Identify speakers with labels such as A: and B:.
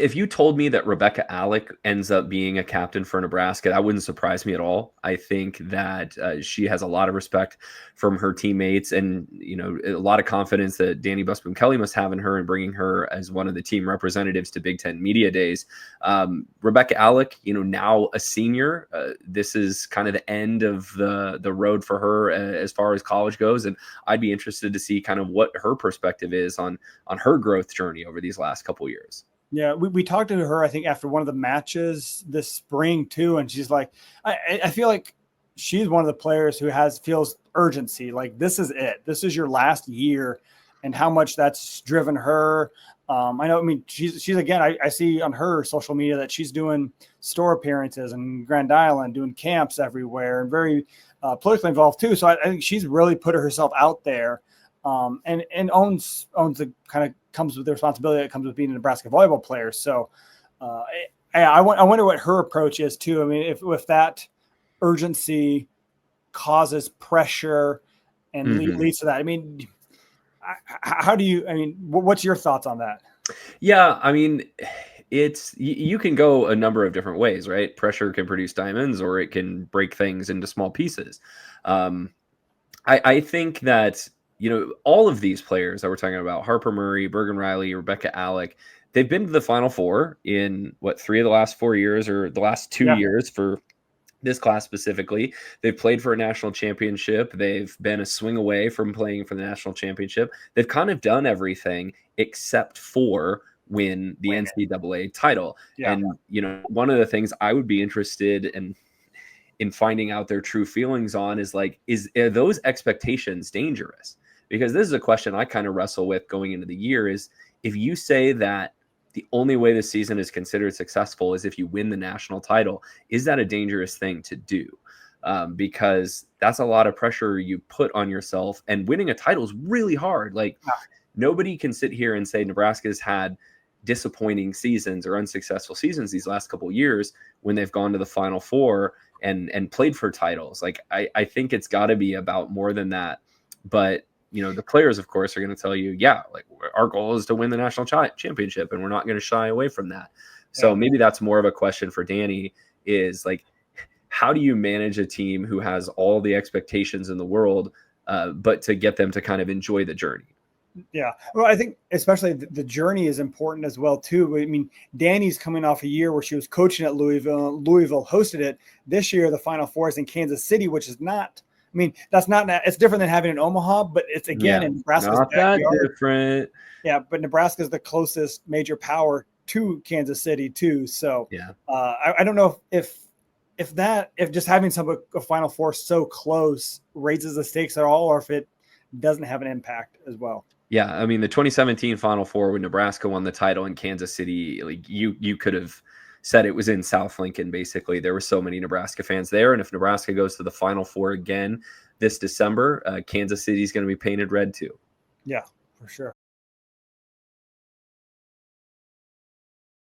A: if you told me that Rebecca Alec ends up being a captain for Nebraska, that wouldn't surprise me at all. I think that she has a lot of respect from her teammates, and a lot of confidence that Danny Busboom Kelly must have in her and bringing her as one of the team representatives to Big Ten Media Days. Rebecca Alec, now a senior, this is kind of the end of the road for her as far as college goes, and I'd be interested to see kind of what her perspective is on her growth journey over these last couple of years.
B: Yeah, we talked to her, I think, after one of the matches this spring too, and she's like, I feel like she's one of the players who feels urgency. Like, this is it. This is your last year, and how much that's driven her. I know. I mean, she's again. I see on her social media that she's doing store appearances in Grand Island, doing camps everywhere, and very politically involved too. So I think she's really put herself out there, and owns the kind of comes with the responsibility that comes with being a Nebraska volleyball player. So I wonder what her approach is too. I mean, if that urgency causes pressure and leads to that. I mean, how do you? I mean, what's your thoughts on that?
A: Yeah, I mean, you can go a number of different ways, right? Pressure can produce diamonds, or it can break things into small pieces. I think that all of these players that we're talking about, Harper Murray, Bergen Riley, Rebecca Alec, they've been to the Final Four in 3 of the last 4 years, or the last 2 years for this class specifically. They've played for a national championship. They've been a swing away from playing for the national championship. They've kind of done everything except for win the NCAA title. Yeah. And, one of the things I would be interested in finding out their true feelings on is are those expectations dangerous? Because this is a question I kind of wrestle with going into the year, is if you say that the only way the season is considered successful is if you win the national title, is that a dangerous thing to do? Because that's a lot of pressure you put on yourself, and winning a title is really hard. Nobody can sit here and say Nebraska's had disappointing seasons or unsuccessful seasons these last couple of years when they've gone to the Final Four and played for titles. I think it's got to be about more than that. But the players, of course, are going to tell you, our goal is to win the national championship, and we're not going to shy away from that. So maybe that's more of a question for Danny, is how do you manage a team who has all the expectations in the world, but to get them to kind of enjoy the journey?
B: Yeah. Well, I think especially the journey is important as well, too. I mean, Danny's coming off a year where she was coaching at Louisville. Louisville hosted it. This year, the Final Four is in Kansas City, which is not, I mean, that's not, it's different than having an Omaha, but it's again in Nebraska's
A: not
B: backyard.
A: That different.
B: Yeah, but Nebraska is the closest major power to Kansas City, too. So I don't know if just having a Final Four so close raises the stakes at all, or if it doesn't have an impact as well.
A: Yeah, I mean, the 2017 Final Four when Nebraska won the title in Kansas City, you could have said it was in South Lincoln, basically. There were so many Nebraska fans there, and if Nebraska goes to the Final Four again this December, Kansas City is going to be painted red too.
B: Yeah, for sure.